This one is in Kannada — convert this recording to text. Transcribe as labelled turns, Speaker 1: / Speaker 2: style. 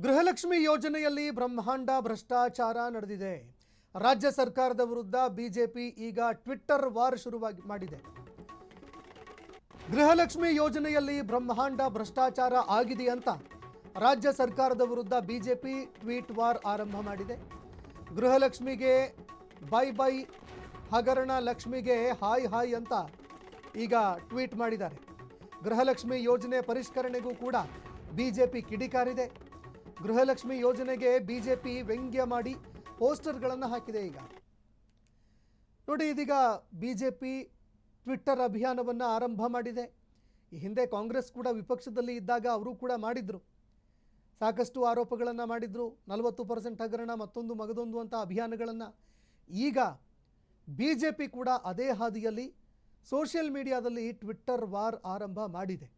Speaker 1: ಗೃಹಲಕ್ಷ್ಮಿ ಯೋಜನೆಯಲ್ಲಿ ಬ್ರಹ್ಮಾಂಡ ಭ್ರಷ್ಟಾಚಾರ ನಡೆದಿದೆ. ರಾಜ್ಯ ಸರ್ಕಾರದ ವಿರುದ್ಧ ಬಿಜೆಪಿ ಈಗ ಟ್ವಿಟ್ಟರ್ ವಾರ್ ಮಾಡಿದೆ. ಗೃಹಲಕ್ಷ್ಮಿ ಯೋಜನೆಯಲ್ಲಿ ಬ್ರಹ್ಮಾಂಡ ಭ್ರಷ್ಟಾಚಾರ ಆಗಿದೆ ಅಂತ ರಾಜ್ಯ ಸರ್ಕಾರದ ವಿರುದ್ಧ ಬಿಜೆಪಿ ಟ್ವೀಟ್ ವಾರ್ ಆರಂಭ ಮಾಡಿದೆ. ಗೃಹಲಕ್ಷ್ಮಿಗೆ ಬೈ ಬೈ, ಹಗರಣ ಲಕ್ಷ್ಮಿಗೆ ಹಾಯ್ ಹಾಯ್ ಅಂತ ಈಗ ಟ್ವೀಟ್ ಮಾಡಿದ್ದಾರೆ. ಗೃಹಲಕ್ಷ್ಮಿ ಯೋಜನೆ ಪರಿಷ್ಕರಣೆಗೂ ಕೂಡ ಬಿಜೆಪಿ ಕಿಡಿಕಾರಿದೆ. ಗೃಹಲಕ್ಷ್ಮಿ ಯೋಜನೆಗೆ ಬಿಜೆಪಿ ವ್ಯಂಗ್ಯ ಮಾಡಿ ಪೋಸ್ಟರ್ಗಳನ್ನು ಹಾಕಿದೆ. ಈಗ ನೋಡಿ, ಇದೀಗ ಬಿಜೆಪಿ ಟ್ವಿಟ್ಟರ್ ಅಭಿಯಾನವನ್ನು ಆರಂಭ ಮಾಡಿದೆ. ಈ ಹಿಂದೆ ಕಾಂಗ್ರೆಸ್ ಕೂಡ ವಿಪಕ್ಷದಲ್ಲಿ ಇದ್ದಾಗ ಅವರು ಕೂಡ ಮಾಡಿದ್ರು, ಸಾಕಷ್ಟು ಆರೋಪಗಳನ್ನು ಮಾಡಿದ್ರು. 40% ಹಗರಣ, ಮತ್ತೊಂದು ಮಗದೊಂದು ಅಂತ ಅಭಿಯಾನಗಳನ್ನು. ಈಗ ಬಿಜೆಪಿ ಕೂಡ ಅದೇ ಹಾದಿಯಲ್ಲಿ ಸೋಷಿಯಲ್ ಮೀಡಿಯಾದಲ್ಲಿ ಟ್ವಿಟ್ಟರ್ ವಾರ್ ಆರಂಭ ಮಾಡಿದೆ.